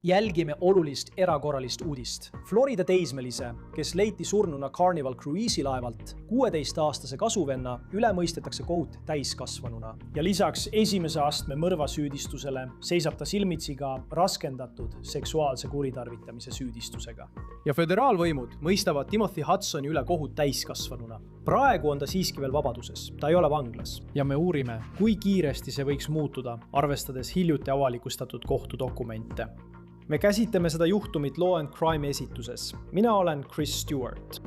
Jälgime olulist erakorralist uudist. Florida teismelise, kes leiti surnuna Carnival kruiisilaevalt, 16-aastase kasuvenna üle mõistetakse kohut täiskasvanuna. Ja lisaks esimese astme mõrvasüüdistusele seisab ta silmitsi ka raskendatud seksuaalse kuritarvitamise süüdistusega. Ja föderaalvõimud mõistavad Timothy Hudsoni üle kohut täiskasvanuna. Praegu on ta siiski veel vabaduses, ta ei ole vanglas. Ja me uurime, kui kiiresti see võiks muutuda, arvestades hiljuti avalikustatud kohtudokumente. Me käsitleme seda juhtumit Law and Crime esituses. Mina olen Chris Stewart.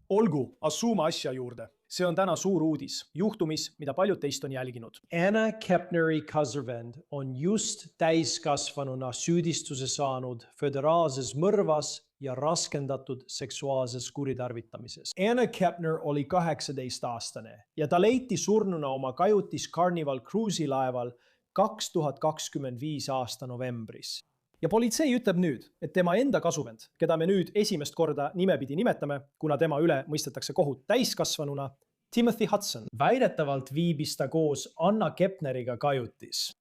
Olgu, asume asja juurde. See on täna suur uudis, juhtumis, mida paljud teist on jälginud. Anna Kepneri kasvuvend on just täiskasvanuna süüdistuse saanud föderaalses mõrvas ja raskendatud seksuaalses kuritarvitamises. Anna Kepner oli 18-aastane ja ta leiti surnuna oma kajutis Carnival kruiisilaeval 2025 aasta novembris. Ja politsei ütleb nüüd, et tema enda kasuvend, keda me nüüd esimest korda nimepidi nimetame, kuna tema üle mõistetakse kohut täiskasvanuna, Timothy Hudson, väidetavalt viibis ta koos Anna Kepneriga kajutis.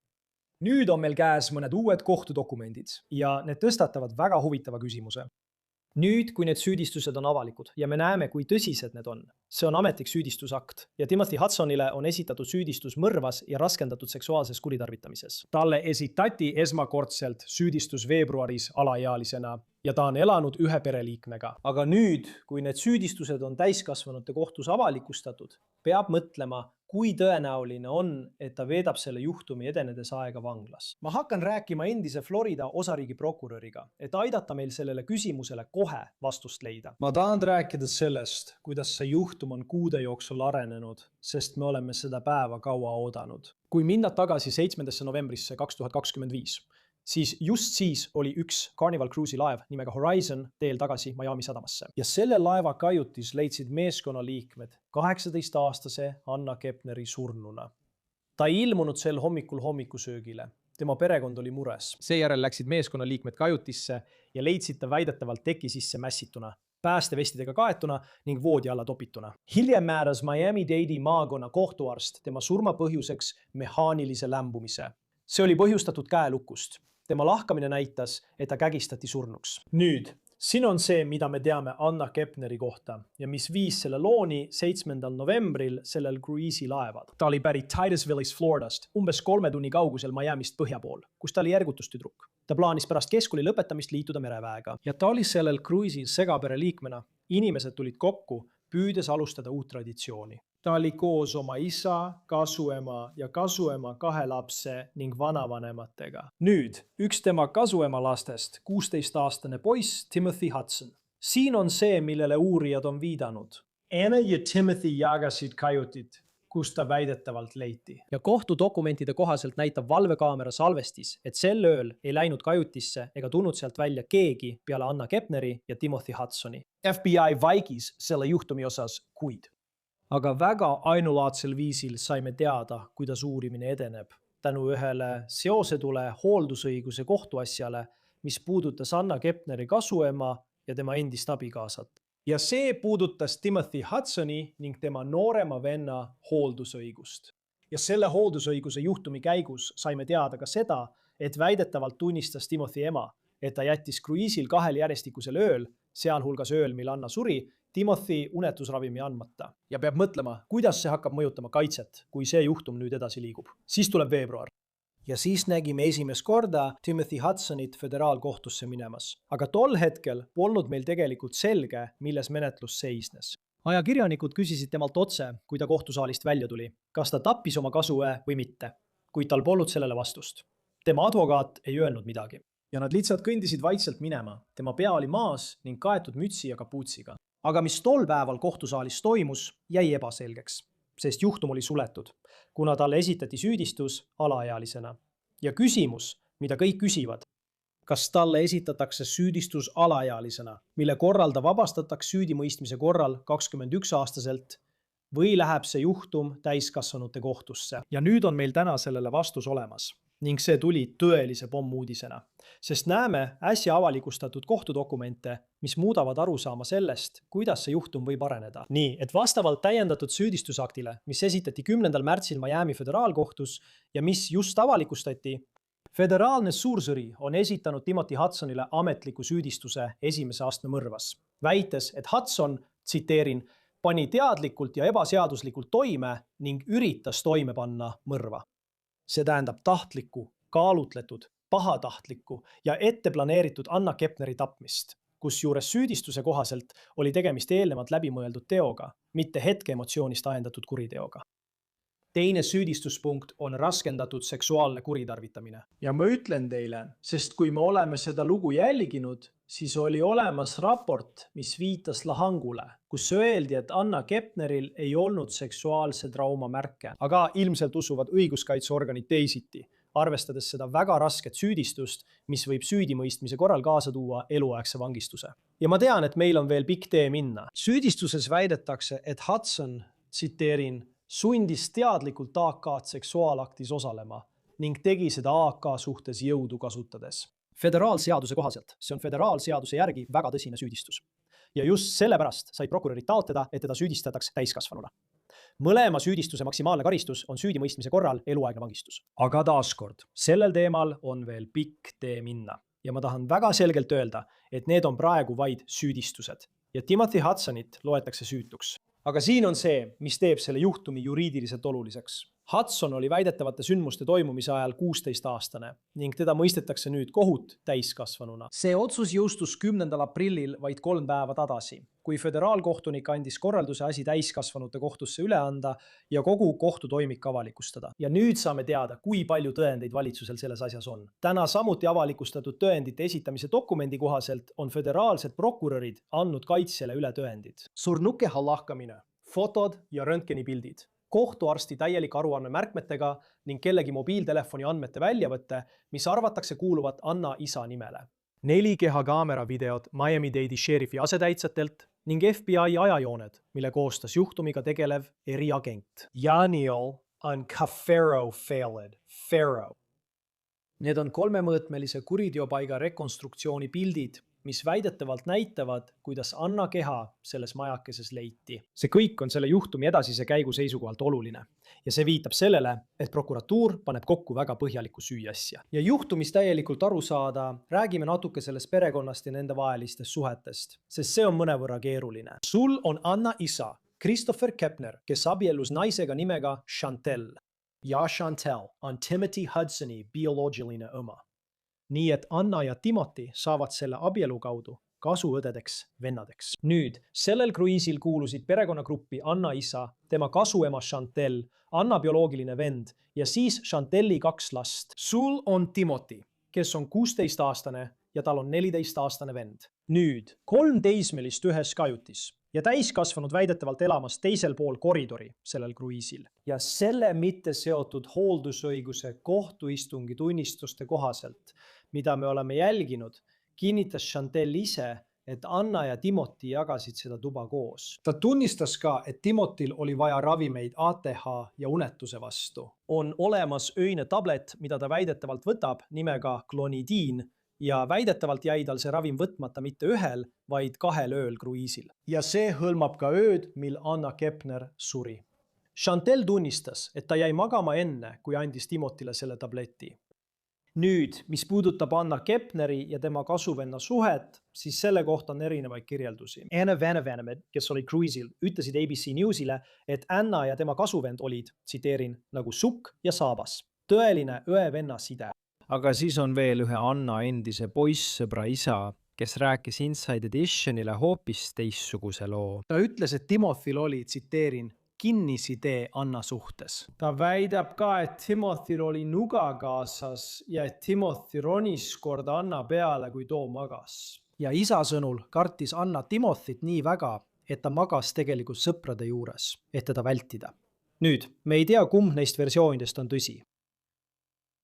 Nüüd on meil käes mõned uued kohtudokumendid ja need tõstatavad väga huvitava küsimuse. Nüüd, kui need süüdistused on avalikud ja me näeme, kui tõsised need on, see on ametlik süüdistusakt ja Timothy Hudsonile on esitatud süüdistus mõrvas ja raskendatud seksuaalses kuritarvitamises. Talle esitati esmakordselt süüdistus veebruaris alaealisena ja ta on elanud ühe pereliikmega. Aga nüüd, kui need süüdistused on täiskasvanute kohtus avalikustatud, peab mõtlema, kui tõenäoline on, et ta veedab selle juhtumi edenedes aega vanglas. Ma hakkan rääkima endise Florida osariigi prokuröriga, et aidata meil sellele küsimusele kohe vastust leida. Ma tahan rääkida sellest, kuidas see juhtum on kuude jooksul arenenud, sest me oleme seda päeva kaua oodanud. Kui minna tagasi 7. novembrisse 2025, siis just siis oli üks Carnival kruiisilaev nimega Horizon teel tagasi Miami sadamasse. Ja selle laeva kajutis leidsid meeskonnaliikmed 18-aastase Anna Kepneri surnuna. Ta ei ilmunud sel hommikul hommikusöögile. Tema perekond oli mures. Seejärel läksid meeskonnaliikmed kajutisse ja leidsid ta väidetavalt teki sisse mässituna, päästevestidega kaetuna ning voodi alla topituna. Hiljem määras Miami-Dade maakonna kohtuarst tema surma põhjuseks mehaanilise lämbumise. See oli põhjustatud käelukust. Tema lahkamine näitas, et ta kägistati surnuks. Nüüd, siin on see, mida me teame Anna Kepneri kohta ja mis viis selle looni 7. novembril sellel kruiisilaeval. Ta oli pärit Titusville'is Floridast, umbes 3 tunni kaugusel Miamist põhja pool, kus ta oli järgutustüdruk. Ta plaanis pärast keskkooli lõpetamist liituda mereväega ja ta oli sellel kruiisil segapere liikmena. Inimesed tulid kokku, püüdes alustada uut traditsiooni. Ta oli koos oma isa, kasuema ja kasuema 2 lapse ning vanavanematega. Nüüd, üks tema kasuema lastest, 16-aastane poiss Timothy Hudson. Siin on see, millele uurijad on viidanud. Anna ja Timothy jagasid kajutit, kus ta väidetavalt leiti. Ja kohtudokumentide kohaselt näitab valvekaamera salvestis, et sel ööl ei läinud kajutisse ega tulnud sealt välja keegi peale Anna Kepneri ja Timothy Hudsoni. FBI vaikis selle juhtumi osas kuid. Aga väga ainulaadsel viisil saime teada, kuidas uurimine edeneb. Tänu ühele seosetule hooldusõiguse kohtuasjale, mis puudutas Anna Kepneri kasuema ja tema endist abikaasat. Ja see puudutas Timothy Hudsoni ning tema noorema venna hooldusõigust. Ja selle hooldusõiguse juhtumi käigus saime teada ka seda, et väidetavalt tunnistas Timothy ema, et ta jättis kruiisil 2 järjestikusel ööl, sealhulgas ööl, mil Anna suri, Timothy unetusravimi andmata. Ja peab mõtlema, kuidas see hakkab mõjutama kaitset, kui see juhtum nüüd edasi liigub. Siis tuleb veebruar. Ja siis nägime esimest korda Timothy Hudsonit föderaalkohtusse minemas. Aga tol hetkel polnud meil tegelikult selge, milles menetlus seisnes. Ajakirjanikud küsisid temalt otse, kui ta kohtusaalist välja tuli, kas ta tappis oma kasuõe või mitte, kuid tal polnud sellele vastust. Tema advokaat ei öelnud midagi. Ja nad lihtsalt kõndisid vaikselt minema. Tema pea oli maas ning kaetud mütsi ja kapuutsiga. Aga mis tol päeval kohtusaalis toimus, jäi ebaselgeks, sest juhtum oli suletud, kuna talle esitati süüdistus alaealisena. Ja küsimus, mida kõik küsivad, kas talle esitatakse süüdistus alaealisena, mille korral ta vabastataks süüdimõistmise korral 21-aastaselt või läheb see juhtum täiskasvanute kohtusse. Ja nüüd on meil täna sellele vastus olemas. ning see tuli tõelise pommuudisena, sest näeme äsja avalikustatud kohtudokumente, mis muudavad arusaama sellest, kuidas see juhtum võib areneda. Nii, et vastavalt täiendatud süüdistusaktile, mis esitati 10. märtsil Miami föderaalkohtus ja mis just avalikustati, föderaalne suursõri on esitanud Timothy Hudsonile ametliku süüdistuse esimese astme mõrvas, väites, et Hudson, tsiteerin, pani teadlikult ja ebaseaduslikult toime ning üritas toime panna mõrva. See tähendab tahtlikku, kaalutletud, pahatahtlikku ja etteplaneeritud Anna Kepneri tapmist, kusjuures süüdistuse kohaselt oli tegemist eelnevalt läbimõeldud teoga, mitte hetkeemotsioonist ajendatud kuriteoga. Teine süüdistuspunkt on raskendatud seksuaalne kuritarvitamine. Ja ma ütlen teile, sest kui me oleme seda lugu jälginud, siis oli olemas raport, mis viitas lahangule, kus öeldi, et Anna Kepneril ei olnud seksuaalse trauma märke. Aga ilmselt usuvad õiguskaitseorganid teisiti, arvestades seda väga rasket süüdistust, mis võib süüdimõistmise korral kaasa tuua eluaegse vangistuse. Ja ma tean, et meil on veel pikk tee minna. Süüdistuses väidetakse, et Hudson, tsiteerin, sundis teadlikult AK-d seksuaalaktis osalema ning tegi seda AK suhtes jõudu kasutades. Föderaalseaduse kohaselt, see on föderaalseaduse järgi väga tõsine süüdistus. Ja just sellepärast sai prokurörid taotleda, et teda süüdistataks täiskasvanuna. Mõlema süüdistuse maksimaalne karistus on süüdimõistmise korral eluaegne vangistus. Aga taaskord, sellel teemal on veel pikk tee minna. Ja ma tahan väga selgelt öelda, et need on praegu vaid süüdistused. Ja Timothy Hudsonit loetakse süütuks. Aga siin on see, mis teeb selle juhtumi juriidiliselt oluliseks. Hudson oli väidetavate sündmuste toimumise ajal 16-aastane ning teda mõistetakse nüüd kohut täiskasvanuna. See otsus jõustus 10. aprillil vaid 3 päeva tagasi, kui föderaalkohtunik andis korralduse asi täiskasvanute kohtusse üle anda ja kogu kohtutoimik avalikustada. Ja nüüd saame teada, kui palju tõendeid valitsusel selles asjas on. Täna samuti avalikustatud tõendite esitamise dokumendi kohaselt on föderaalsed prokurörid andnud kaitsjale üle tõendid. Surnuke lahkamine, fotod ja röntgenipildid. Kohtuarsti täielik aruanne märkmetega ning kellegi mobiiltelefoni andmete väljavõtte, mis arvatakse kuuluvat Anna isa nimele. 4 kehakaamera videod Miami-Dade'i šerifi asetäitsatelt ning FBI ajajooned, mille koostas juhtumiga tegelev eriagent. Janiel on Cafaro failed. Pharaoh. Need on 3-mõõtmelise kuriteopaiga rekonstruktsiooni pildid, mis väidetavalt näitavad, kuidas Anna keha selles majakeses leiti. See kõik on selle juhtumi edasise käigu seisukohalt oluline. Ja see viitab sellele, et prokuratuur paneb kokku väga põhjaliku süüasja. Ja juhtumis täielikult aru saada, räägime natuke sellest perekonnast ja nende vahelistest suhetest, sest see on mõnevõrra keeruline. Sul on Anna isa, Christopher Kepner, kes abiellus naisega nimega Chantel. Ja Chantel on Timothy Hudsoni bioloogiline oma. Nii et Anna ja Timothy saavad selle abielu kaudu kasuõdedeks vennadeks. Nüüd, sellel kruiisil kuulusid perekonnagruppi Anna isa, tema kasuema Chantel, Anna bioloogiline vend ja siis Chanteli 2 last. Sul on Timothy, kes on 16-aastane ja tal on 14-aastane vend. Nüüd, 3 teismelist ühes kajutis ja täiskasvanud väidetavalt elamas teisel pool koridori sellel kruiisil. Ja selle mitte seotud hooldusõiguse kohtuistungi tunnistuste kohaselt, mida me oleme jälginud, kinnitas Chantel ise, et Anna ja Timothy jagasid seda tuba koos. Ta tunnistas ka, et Timothyl oli vaja ravimeid ATH ja unetuse vastu. On olemas öine tablet, mida ta väidetavalt võtab nimega klonidiin ja väidetavalt jäi tal see ravim võtmata mitte 1, vaid 2 ööl kruiisil. Ja see hõlmab ka ööd, mil Anna Kepner suri. Chantel tunnistas, et ta jäi magama enne, kui andis Timothyle selle tableti. Nüüd, mis puudutab Anna Kepneri ja tema kasuvenna suhet, siis selle kohta on erinevaid kirjeldusi. Anna Vanavanemed, kes oli kruiisil, ütlesid ABC Newsile, et Anna ja tema kasuvend olid, tsiteerin, nagu sukk ja saabas. Tõeline õe-venna side. Aga siis on veel ühe Anna endise poissõbra isa, kes rääkis Inside Editionile hoopis teistsuguse loo. Ta ütles, et Timothyl oli, tsiteerin, kinnisidee Anna suhtes. Ta väidab ka, et Timothyl oli nuga kaasas ja et Timothy ronis kord Anna peale, kui too magas. Ja isa sõnul kartis Anna Timothyt nii väga, et ta magas tegelikult sõprade juures, et teda vältida. Nüüd, me ei tea, kumb neist versioonidest on tõsi.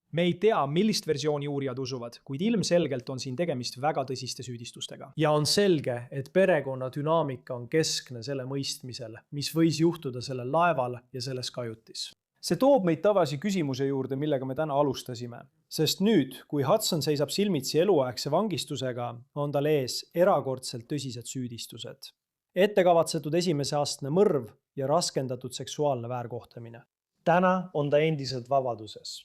Me ei tea, millist versiooni uurijad usuvad, kuid ilmselgelt on siin tegemist väga tõsiste süüdistustega. Ja on selge, et perekonna dünaamika on keskne selle mõistmisel, mis võis juhtuda sellel laeval ja selles kajutis. See toob meid tagasi küsimuse juurde, millega me täna alustasime. Sest nüüd, kui Hudson seisab silmitsi eluaegse vangistusega, on tal ees erakordselt tõsised süüdistused. Ettekavatsetud esimese astme mõrv ja raskendatud seksuaalne väärkohtlemine. Täna on ta endiselt vabaduses.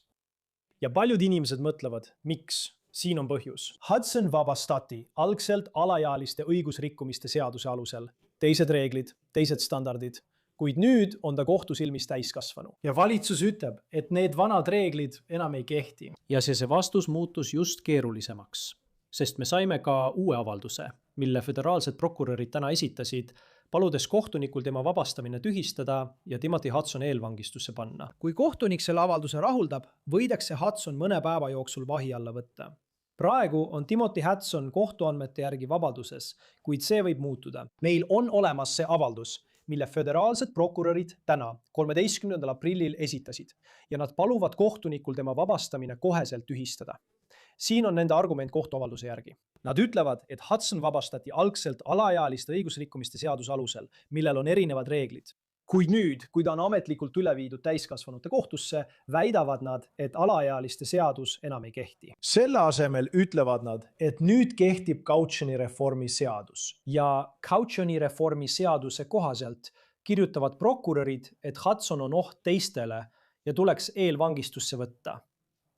Ja paljud inimesed mõtlevad, miks? Siin on põhjus. Hudson vabastati algselt alaealiste õigusrikkumiste seaduse alusel. Teised reeglid, teised standardid. Kuid nüüd on ta kohtu silmis täiskasvanu. Ja valitsus ütleb, et need vanad reeglid enam ei kehti. Ja see vastus muutus just keerulisemaks. Sest me saime ka uue avalduse, mille föderaalsed prokurörid täna esitasid, paludes kohtunikul tema vabastamine tühistada ja Timothy Hudson eelvangistusse panna. Kui kohtunik selle avalduse rahuldab, võidakse Hudson mõne päeva jooksul vahi alla võtta. Praegu on Timothy Hudson kohtuandmete järgi vabaduses, kuid see võib muutuda. Meil on olemas see avaldus, mille föderaalsed prokurörid täna 13. aprillil esitasid ja nad paluvad kohtunikul tema vabastamine koheselt tühistada. Siin on nende argument kohtuavalduse järgi. Nad ütlevad, et Hudson vabastati algselt alaealiste õigusrikkumiste seaduse alusel, millel on erinevad reeglid. Kuid nüüd, kui ta on ametlikult üle viidud täiskasvanute kohtusse, väidavad nad, et alaealiste seadus enam ei kehti. Selle asemel ütlevad nad, et nüüd kehtib Cauchoni reformi seadus. Ja Cauchoni reformi seaduse kohaselt kirjutavad prokurörid, et Hudson on oht teistele ja tuleks eelvangistusse võtta.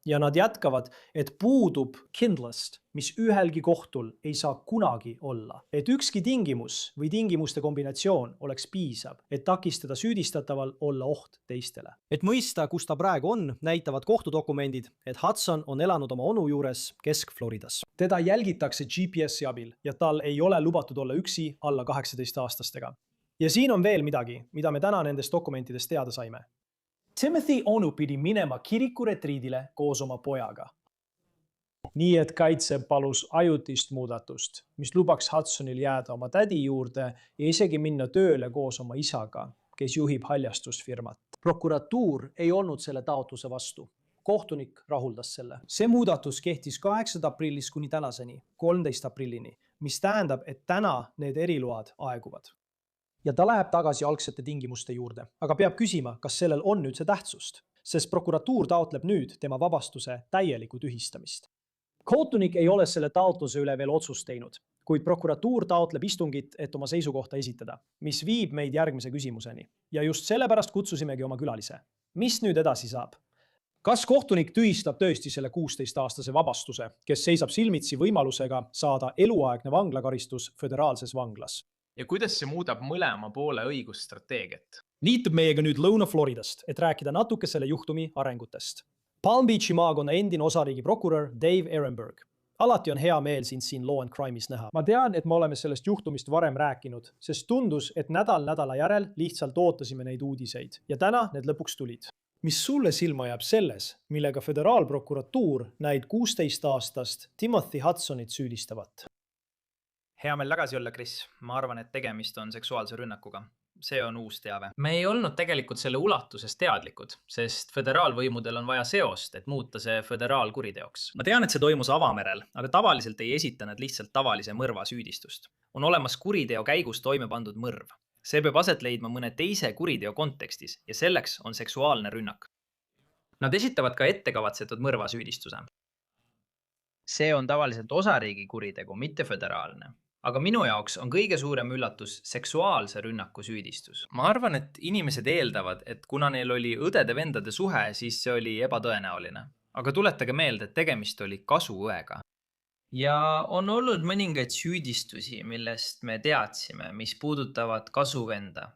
Ja nad jätkavad, et puudub kindlust, mis ühelgi kohtul ei saa kunagi olla. Et ükski tingimus või tingimuste kombinatsioon oleks piisav, et takistada süüdistataval olla oht teistele. Et mõista, kus ta praegu on, näitavad kohtudokumendid, et Hudson on elanud oma onu juures Kesk-Floridas. Teda jälgitakse GPS-i abil ja tal ei ole lubatud olla üksi alla 18-aastastega. Ja siin on veel midagi, mida me täna nendest dokumentidest teada saime. Timothy onu pidi minema kirikuretriidile koos oma pojaga. Nii et kaitse palus ajutist muudatust, mis lubaks Hudsonil jääda oma tädi juurde ja isegi minna tööle koos oma isaga, kes juhib haljastusfirmat. Prokuratuur ei olnud selle taotluse vastu. Kohtunik rahuldas selle. See muudatus kehtis 8. aprillist kuni tänaseni, 13. aprillini, mis tähendab, et täna need eriload aeguvad. Ja ta läheb tagasi algsete tingimuste juurde, aga peab küsima, kas sellel on nüüd see tähtsust, sest prokuratuur taotleb nüüd tema vabastuse täielikku tühistamist. Kohtunik ei ole selle taotluse üle veel otsust teinud, kuid prokuratuur taotleb istungit, et oma seisukohta esitada, mis viib meid järgmise küsimuseni. Ja just sellepärast kutsusimegi oma külalise. Mis nüüd edasi saab? Kas kohtunik tühistab tõesti selle 16-aastase vabastuse, kes seisab silmitsi võimalusega saada eluaegne vanglakaristus föderaalses vanglas? Ja kuidas see muudab mõlema poole õigusstrateegiat? Liitub meiega nüüd Lõuna-Floridast, et rääkida natuke selle juhtumi arengutest. Palm Beachi maakonna endine osariigi prokurör Dave Ehrenberg. Alati on hea meel sind siin Law and Crime'is näha. Ma tean, et me oleme sellest juhtumist varem rääkinud, sest tundus, et nädala järel lihtsalt ootasime neid uudiseid ja täna need lõpuks tulid. Mis sulle silma jääb selles, millega föderaalprokuratuur näid 16-aastast Timothy Hudsonit süüdistavat? Hea meel tagasi olla, Chris. Ma arvan, et tegemist on seksuaalse rünnakuga. See on uus teave. Me ei olnud tegelikult selle ulatuses teadlikud, sest föderaalvõimudel on vaja seost, et muuta see föderaalkuriteoks. Ma tean, et see toimus avamerel, aga tavaliselt ei esita nad lihtsalt tavalise mõrva süüdistust. On olemas kuriteo käigus toime pandud mõrv. See peab aset leidma mõne teise kuriteo kontekstis ja selleks on seksuaalne rünnak. Nad esitavad ka ettekavatsetud mõrva süüdistuse. See on tavaliselt osariigi kuritegu, mitte föderaalne. Aga minu jaoks on kõige suurem üllatus seksuaalse rünnaku süüdistus. Ma arvan, et inimesed eeldavad, et kuna neil oli õdede-vendade suhe, siis see oli ebatõenäoline. Aga tuletage meelde, et tegemist oli kasuõega. Ja on olnud mõningaid süüdistusi, millest me teadsime, mis puudutavad kasuvenda.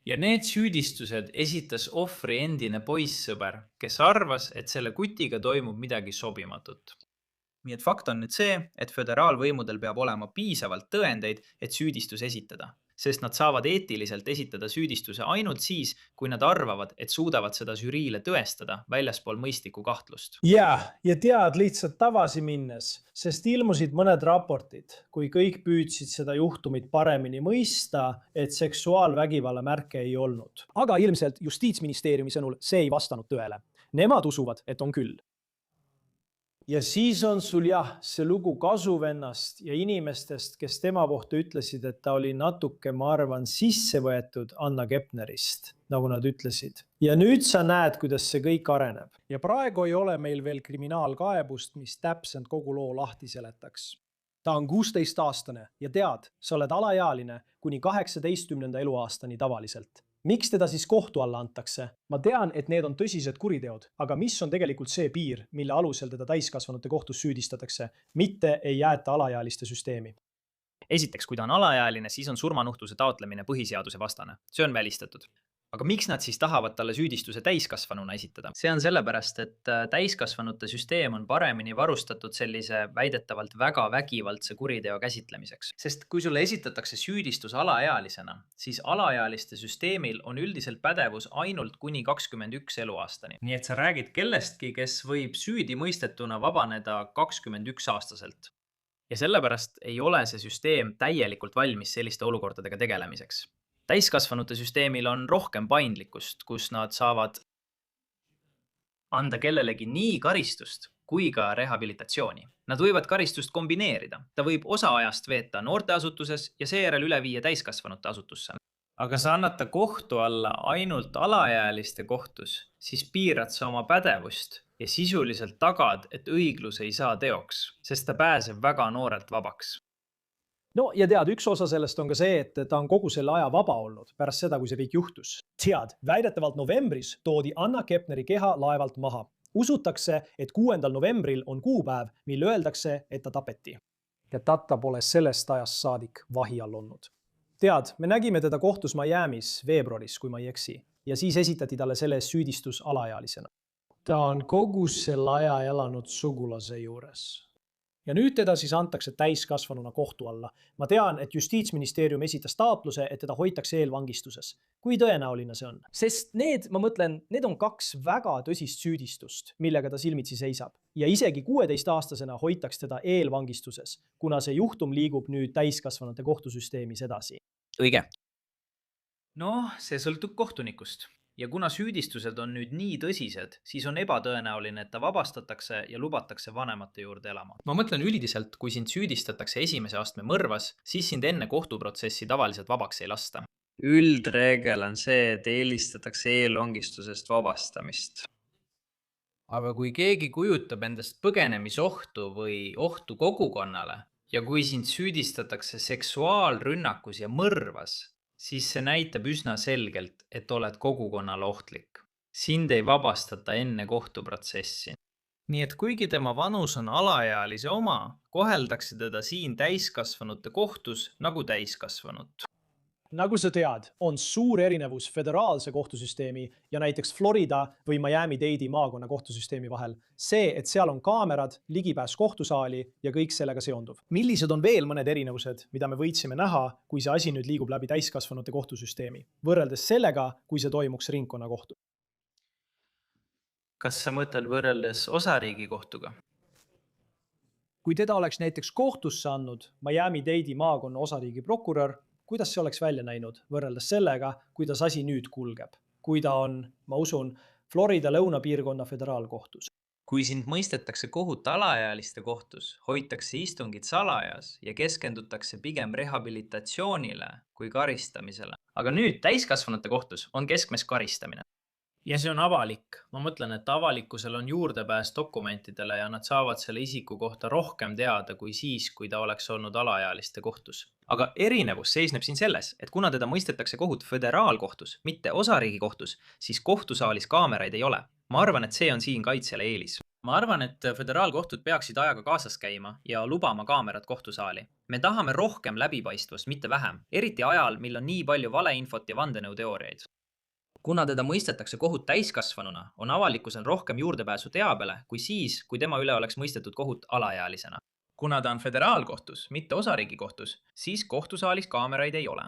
Ja need süüdistused esitas ohvri endine poissõber, kes arvas, et selle kutiga toimub midagi sobimatut. Nii et fakt on nüüd see, et föderaalvõimudel peab olema piisavalt tõendeid, et süüdistus esitada, sest nad saavad eetiliselt esitada süüdistuse ainult siis, kui nad arvavad, et suudavad seda žüriile tõestada väljaspool mõistlikku kahtlust. Ja tead lihtsalt tavasi minnes, sest ilmusid mõned raportid, kui kõik püüdsid seda juhtumit paremini mõista, et seksuaalvägivalla märke ei olnud. Aga ilmselt Justiitsministeeriumi sõnul see ei vastanud tõele. Nemad usuvad, et on küll. ja siis on sul jah, see lugu kasuvennast ja inimestest, kes tema kohta ütlesid, et ta oli natuke, ma arvan, sisse võetud Anna Kepnerist, nagu nad ütlesid. Ja nüüd sa näed, kuidas see kõik areneb. Ja praegu ei ole meil veel kriminaalkaebust, mis täpselt kogu loo lahti seletaks. Ta on 16-aastane ja tead, sa oled alaealine kuni 18. eluaastani tavaliselt. Miks teda siis kohtu alla antakse? Ma tean, et need on tõsised kuriteod, aga mis on tegelikult see piir, mille alusel teda täiskasvanute kohtus süüdistatakse, mitte ei jäeta alaealiste süsteemi? Esiteks, kui ta on alaealine, siis on surmanuhtluse taotlemine põhiseaduse vastane. See on välistatud. Aga miks nad siis tahavad talle süüdistuse täiskasvanuna esitada? See on sellepärast, et täiskasvanute süsteem on paremini varustatud sellise väidetavalt väga vägivaldse kuriteo käsitlemiseks. Sest kui sulle esitatakse süüdistus alaealisena, siis alaealiste süsteemil on üldiselt pädevus ainult kuni 21 eluaastani. Nii et sa räägid kellestki, kes võib süüdi mõistetuna vabaneda 21-aastaselt. Ja sellepärast ei ole see süsteem täielikult valmis selliste olukordadega tegelemiseks. Täiskasvanute süsteemil on rohkem paindlikkust, kus nad saavad anda kellelegi nii karistust kui ka rehabilitatsiooni. Nad võivad karistust kombineerida. Ta võib osa ajast veeta noorteasutuses ja seejärel üle viia täiskasvanute asutusse. Aga sa annad ta kohtu alla ainult alaealiste kohtus, siis piirad sa oma pädevust ja sisuliselt tagad, et õiglus ei saa teoks, sest ta pääseb väga noorelt vabaks. No ja tead, üks osa sellest on ka see, et ta on kogu selle aja vaba olnud pärast seda, kui see kõik juhtus. Tead, väidetavalt novembris toodi Anna Kepneri keha laevalt maha. Usutakse, et 6. novembril on kuupäev, mil öeldakse, et ta tapeti. Ja ta pole sellest ajast saadik vahi all olnud. Tead, me nägime teda kohtus Miamis veebruaris, kui ma ei eksi, ja siis esitati talle selle süüdistus alaealisena. Ta on kogu selle aja elanud sugulase juures. Ja nüüd teda siis antakse täiskasvanuna kohtu alla. Ma tean, et Justiitsministeerium esitas taotluse, et teda hoitakse eelvangistuses. Kui tõenäoline see on? Sest need on 2 väga tõsist süüdistust, millega ta silmitsi seisab. Ja isegi 16-aastasena hoitaks teda eelvangistuses, kuna see juhtum liigub nüüd täiskasvanute kohtusüsteemis edasi. Õige. No, see sõltub kohtunikust. Ja kuna süüdistused on nüüd nii tõsised, siis on ebatõenäoline, et ta vabastatakse ja lubatakse vanemate juurde elama. Ma mõtlen üldiselt, kui sind süüdistatakse esimese astme mõrvas, siis sind enne kohtuprotsessi tavaliselt vabaks ei lasta. Üldreegel on see, et eelistatakse eelvangistusest vabastamist. Aga kui keegi kujutab endast põgenemisohtu või ohtu kogukonnale ja kui sind süüdistatakse seksuaalrünnakus ja mõrvas, siis see näitab üsna selgelt, et oled kogukonnale ohtlik. Sind ei vabastata enne kohtuprotsessi. Nii et kuigi tema vanus on alaealise oma, koheldakse teda siin täiskasvanute kohtus nagu täiskasvanut. Nagu sa tead, on suur erinevus föderaalse kohtusüsteemi ja näiteks Florida või Miami-Dade'i maakonna kohtusüsteemi vahel. See, et seal on kaamerad, ligipääs kohtusaali ja kõik sellega seonduv. Millised on veel mõned erinevused, mida me võiksime näha, kui see asi nüüd liigub läbi täiskasvanute kohtusüsteemi, võrreldes sellega, kui see toimuks ringkonna kohtu? Kas sa mõtled võrreldes osariigi kohtuga? Kui teda oleks näiteks kohtusse andnud Miami-Dade'i maakonna osariigi prokurör, kuidas see oleks välja näinud võrreldes sellega, kuidas asi nüüd kulgeb, kui ta on, ma usun, Florida lõunapiirkonna föderaalkohtus. Kui sind mõistetakse kohut alaealiste kohtus, hoitakse istungid salajas ja keskendutakse pigem rehabilitatsioonile kui karistamisele. Aga nüüd täiskasvanute kohtus on keskmes karistamine. Ja see on avalik. Ma mõtlen, et avalikkusel on juurdepääs dokumentidele ja nad saavad selle isiku kohta rohkem teada kui siis, kui ta oleks olnud alaealiste kohtus. Aga erinevus seisneb siin selles, et kuna teda mõistetakse kohut föderaalkohtus, mitte osariigi kohtus, siis kohtusaalis kaameraid ei ole. Ma arvan, et see on siin kaitsjale eelis. Ma arvan, et föderaalkohtud peaksid ajaga kaasas käima ja lubama kaamerad kohtusaali. Me tahame rohkem läbipaistvust, mitte vähem. Eriti ajal, mil on nii palju valeinfot ja vandenõuteooriaid. Kuna teda mõistetakse kohut täiskasvanuna, on avalikkusel rohkem juurdepääsu teabele kui siis, kui tema üle oleks mõistetud kohut alaealisena. Kuna ta on föderaalkohtus, mitte osariigi kohtus, siis kohtusaalis kaameraid ei ole.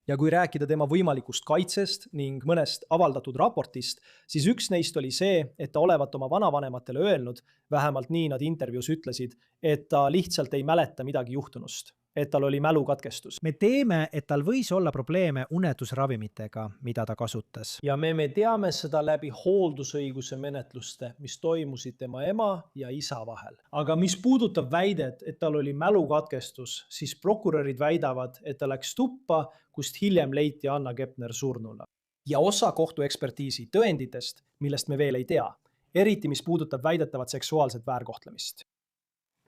Ja kui rääkida tema võimalikust kaitsest ning mõnest avaldatud raportist, siis üks neist oli see, et ta olevat oma vanavanematele öelnud, vähemalt nii nad intervjuus ütlesid, et ta lihtsalt ei mäleta midagi juhtunust. et tal oli mälukatkestus. Me teeme, et tal võis olla probleeme unetusravimitega, mida ta kasutas. Ja me teame seda läbi hooldusõiguse menetluste, mis toimusid tema ema ja isa vahel. Aga mis puudutab väidet, et tal oli mälukatkestus, siis prokurörid väidavad, et ta läks tuppa, kust hiljem leiti Anna Keppner surnuna. Ja osa kohtuekspertiisi tõenditest, millest me veel ei tea, eriti mis puudutab väidetavat seksuaalset väärkohtlemist.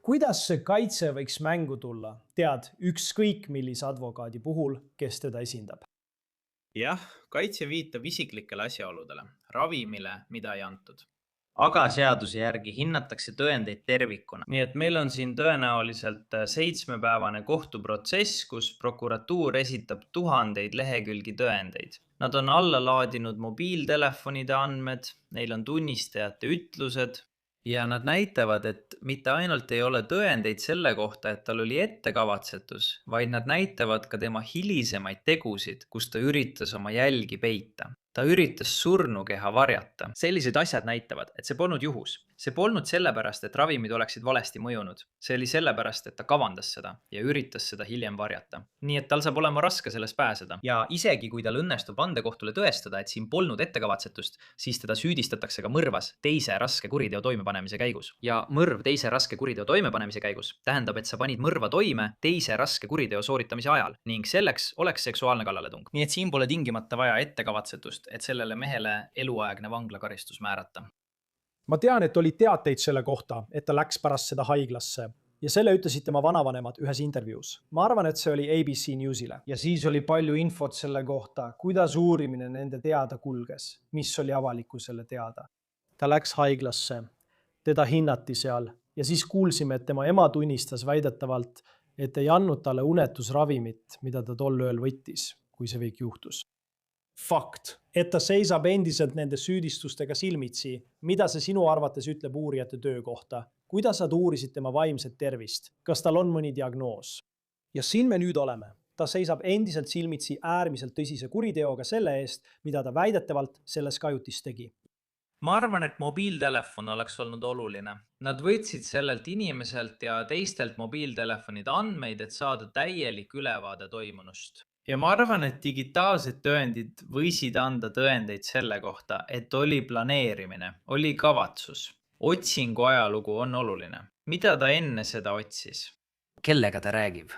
Kuidas see kaitse võiks mängu tulla? Tead, ükskõik millise advokaadi puhul, kes teda esindab. Jah, kaitse viitab isiklikele asjaoludele, ravimile, mida ei antud. Aga seaduse järgi hinnatakse tõendeid tervikuna. Nii et meil on siin tõenäoliselt 7-päevane kohtuprotsess, kus prokuratuur esitab tuhandeid lehekülgi tõendeid. Nad on alla laadinud mobiiltelefonide andmed, neil on tunnistajate ütlused ja nad näitavad, et mitte ainult ei ole tõendeid selle kohta, et tal oli ettekavatsetus, vaid nad näitavad ka tema hilisemaid tegusid, kus ta üritas oma jälgi peita. Ta üritas surnukeha varjata. Sellised asjad näitavad, et see polnud juhus. See polnud sellepärast, et ravimid oleksid valesti mõjunud. See oli sellepärast, et ta kavandas seda ja üritas seda hiljem varjata. Nii et tal saab olema raske sellest pääseda. Ja isegi kui tal õnnestub vandekohtule tõestada, et siin polnud ettekavatsetust, siis teda süüdistatakse ka mõrvas teise raske kuriteo toimepanemise käigus. Ja mõrv teise raske kuriteo toimepanemise käigus tähendab, et sa panid mõrva toime teise raske kuriteo sooritamise ajal ning selleks oleks seksuaalne kallaletung. Nii et siin pole tingimata vaja ettekavatsetust, et sellele mehele eluaegne vanglakaristus määrata. Ma tean, et oli teateid selle kohta, et ta läks pärast seda haiglasse ja selle ütlesid tema vanavanemad ühes intervjuus. Ma arvan, et see oli ABC Newsile. Ja siis oli palju infot selle kohta, kuidas uurimine nende teada kulges, mis oli avalikkusele teada. Ta läks haiglasse, teda hinnati seal ja siis kuulsime, et tema ema tunnistas väidetavalt, et ei andnud talle unetusravimit, mida ta tol ööl võttis, kui see kõik juhtus. Fakt, et ta seisab endiselt nende süüdistustega silmitsi. Mida see sinu arvates ütleb uurijate töö kohta? Kuidas nad uurisid tema vaimset tervist? Kas tal on mõni diagnoos? Ja siin me nüüd oleme. Ta seisab endiselt silmitsi äärmiselt tõsise kuriteoga selle eest, mida ta väidetavalt selles kajutis tegi. Ma arvan, et mobiiltelefon oleks olnud oluline. Nad võtsid sellelt inimeselt ja teistelt mobiiltelefonide andmeid, et saada täielik ülevaade toimunust. Ja ma arvan, et digitaalsed tõendid võisid anda tõendeid selle kohta, et oli planeerimine, oli kavatsus. Otsingu ajalugu on oluline. Mida ta enne seda otsis? Kellega ta räägib?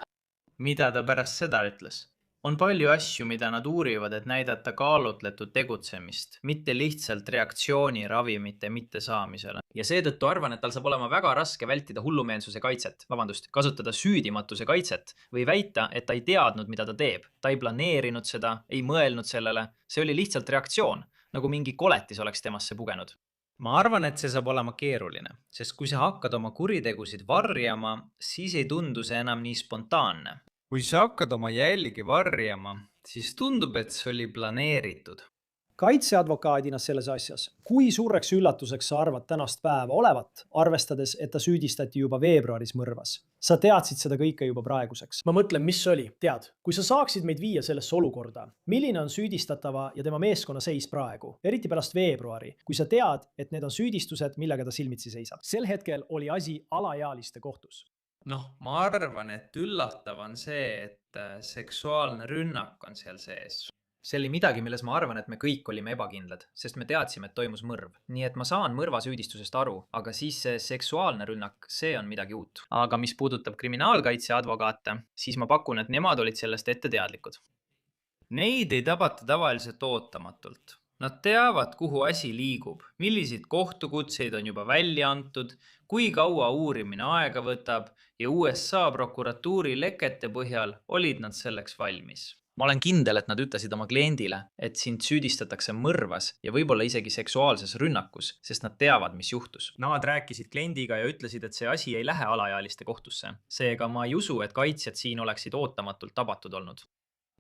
Mida ta pärast seda ütles? On palju asju, mida nad uurivad, et näidata kaalutletud tegutsemist, mitte lihtsalt reaktsiooni ravimite mitte saamisele. Ja seetõttu arvan, et tal saab olema väga raske vältida hullumeelsuse kaitset, kasutada süüdimatuse kaitset või väita, et ta ei teadnud, mida ta teeb. Ta ei planeerinud seda, ei mõelnud sellele. See oli lihtsalt reaktsioon, nagu mingi koletis oleks temasse pugenud. Ma arvan, et see saab olema keeruline, sest kui sa hakkad oma kuritegusid varjama, siis ei tundu see enam nii spontaanne. Kui sa hakkad oma jälgi varjama, siis tundub, et see oli planeeritud. Kaitseadvokaadina selles asjas, kui suureks üllatuseks sa arvad tänast päeva olevat, arvestades, et ta süüdistati juba veebruaris mõrvas? Sa teadsid seda kõike juba praeguseks. Ma mõtlen, mis oli. Tead, kui sa saaksid meid viia sellesse olukorda, milline on süüdistatava ja tema meeskonna seis praegu, eriti pärast veebruari, kui sa tead, et need on süüdistused, millega ta silmitsi seisab. Sel hetkel oli asi alaealiste kohtus. Ma arvan, et üllatav on see, et seksuaalne rünnak on seal sees. See oli midagi, milles ma arvan, et me kõik olime ebakindlad, sest me teadsime, et toimus mõrv. Nii et ma saan mõrvasüüdistusest aru, aga siis see seksuaalne rünnak, see on midagi uut. Aga mis puudutab kriminaalkaitseadvokaate, siis ma pakun, et nemad olid sellest ette teadlikud. Neid ei tabata tavaliselt ootamatult. Nad teavad, kuhu asi liigub, milliseid kohtukutseid on juba välja antud, kui kaua uurimine aega võtab ja USA prokuratuuri lekete põhjal olid nad selleks valmis. Ma olen kindel, et nad ütlesid oma kliendile, et sind süüdistatakse mõrvas ja võib-olla isegi seksuaalses rünnakus, sest nad teavad, mis juhtus. Nad rääkisid kliendiga ja ütlesid, et see asi ei lähe alaealiste kohtusse. Seega ma ei usu, et kaitsjad siin oleksid ootamatult tabatud olnud.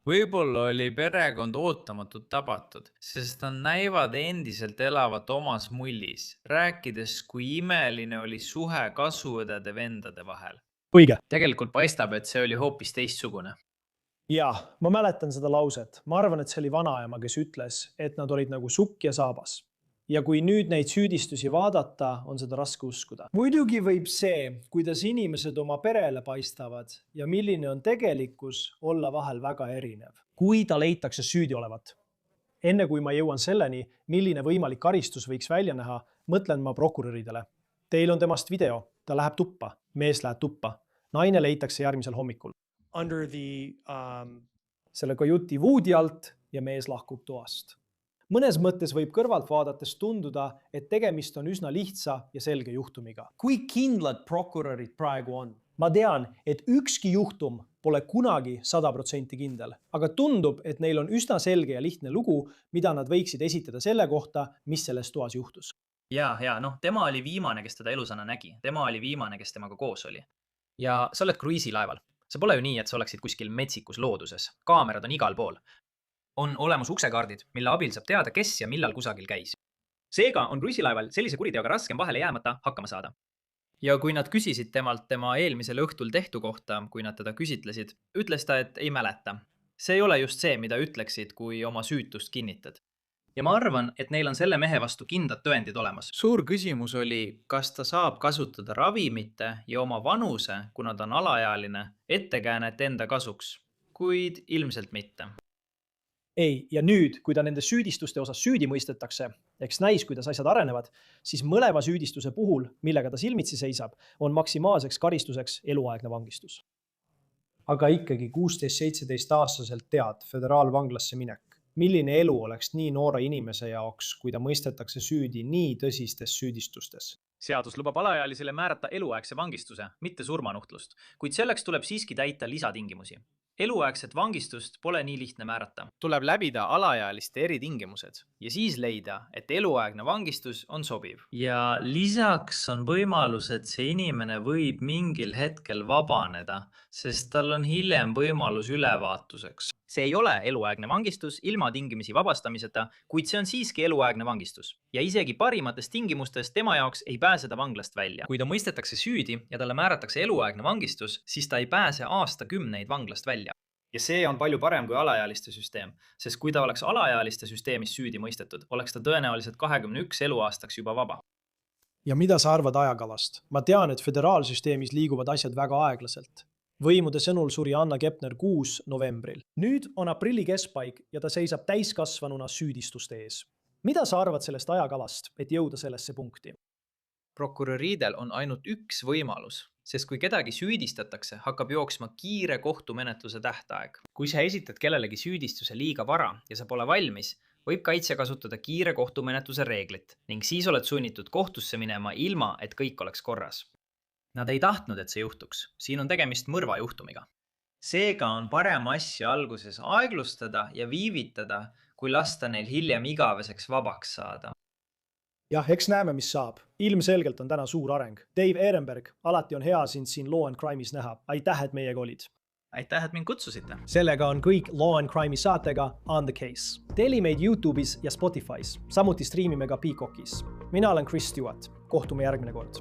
Võib-olla oli perekond ootamatult tabatud, sest nad näivad endiselt elavat omas mullis, rääkides, kui imeline oli suhe kasuõdede vendade vahel. Õige. Tegelikult paistab, et see oli hoopis teistsugune. Jaa, ma mäletan seda lauset. Ma arvan, et see oli vanaema, kes ütles, et nad olid nagu sukk ja saabas. ja kui nüüd neid süüdistusi vaadata, on seda raske uskuda. Muidugi võib see, kuidas inimesed oma perele paistavad ja milline on tegelikkus, olla vahel väga erinev. Kui ta leitakse süüdi olevat. Enne kui ma jõuan selleni, milline võimalik karistus võiks välja näha, mõtlen ma prokuröridele. Teil on temast video, ta läheb tuppa, mees läheb tuppa, naine leitakse järgmisel hommikul. Selle kajuti voodi alt ja mees lahkub toast. Mõnes mõttes võib kõrvalt vaadates tunduda, et tegemist on üsna lihtsa ja selge juhtumiga. Kui kindlad prokurörid praegu on? Ma tean, et ükski juhtum pole kunagi 100% kindel, aga tundub, et neil on üsna selge ja lihtne lugu, mida nad võiksid esitada selle kohta, mis selles toas juhtus. Ja, tema oli viimane, kes teda elusana nägi. Tema oli viimane, kes temaga koos oli. Ja sa oled kruiisilaeval. See pole ju nii, et sa oleksid kuskil metsikus looduses. Kaamerad on igal pool. On olemas uksekaardid, mille abil saab teada, kes ja millal kusagil käis. Seega on kruiisilaeval sellise kuriteoga raskem vahele jäämata hakkama saada. Ja kui nad küsisid temalt tema eelmisel õhtul tehtu kohta, kui nad teda küsitlesid, ütles ta, et ei mäleta. See ei ole just see, mida ütleksid, kui oma süütust kinnitad. Ja ma arvan, et neil on selle mehe vastu kindlad tõendid olemas. Suur küsimus oli, kas ta saab kasutada ravimite ja oma vanuse, kuna ta on alaealine, ettekäänet enda kasuks, kuid ilmselt mitte. Ei, ja nüüd, kui ta nende süüdistuste osas süüdi mõistetakse, eks näis, kuidas asjad arenevad, siis mõlema süüdistuse puhul, millega ta silmitsi seisab, on maksimaalseks karistuseks eluaegne vangistus. Aga ikkagi 16-17 aastaselt tead föderaalvanglasse minek. Milline elu oleks nii noore inimese jaoks, kui ta mõistetakse süüdi nii tõsistes süüdistustes? Seadus lubab alaealisele määrata eluaegse vangistuse, mitte surmanuhtlust, kuid selleks tuleb siiski täita lisatingimusi. Eluaegset vangistust pole nii lihtne määrata. Tuleb läbida alaealiste eritingimused ja siis leida, et eluaegne vangistus on sobiv. Ja lisaks on võimalus, et see inimene võib mingil hetkel vabaneda, sest tal on hiljem võimalus ülevaatuseks. See ei ole eluaegne vangistus ilma tingimisi vabastamiseta, kuid see on siiski eluaegne vangistus. Ja isegi parimates tingimustes tema jaoks ei pääse ta vanglast välja. Kui ta mõistetakse süüdi ja talle määratakse eluaegne vangistus, siis ta ei pääse aastakümneid vanglast välja. Ja see on palju parem kui alaealiste süsteem, sest kui ta oleks alaealiste süsteemis süüdi mõistetud, oleks ta tõenäoliselt 21 eluaastaks juba vaba. Ja mida sa arvad ajakavast? Ma tean, et föderaalsüsteemis liiguvad asjad väga aeglaselt. Võimude sõnul suri Anna Kepner 6. novembril. Nüüd on aprilli keskpaik ja ta seisab täiskasvanuna süüdistuste ees. Mida sa arvad sellest ajakavast, et jõuda sellesse punkti? Prokuröridel on ainult üks võimalus, sest kui kedagi süüdistatakse, hakkab jooksma kiire kohtumenetluse tähtaeg. Kui sa esitad kellelegi süüdistuse liiga vara ja sa pole valmis, võib kaitse kasutada kiire kohtumenetluse reeglit ning siis oled sunnitud kohtusse minema ilma, et kõik oleks korras. Nad ei tahtnud, et see juhtuks. Siin on tegemist mõrvajuhtumiga. Seega on parem asju alguses aeglustada ja viivitada, kui lasta neil hiljem igaveseks vabaks saada. Jah, eks näeme, mis saab. Ilmselgelt on täna suur areng. Dave Ehrenberg, alati on hea sind siin Law and Crime'is näha. Aitäh, et meiega olid. Aitäh, et mind kutsusite. Sellega on kõik Law and Crime'i saatega On The Case. Teli meid YouTube'is ja Spotify's. Samuti striimime ka Peacockis. Mina olen Chris Stewart. Kohtume järgmine kord.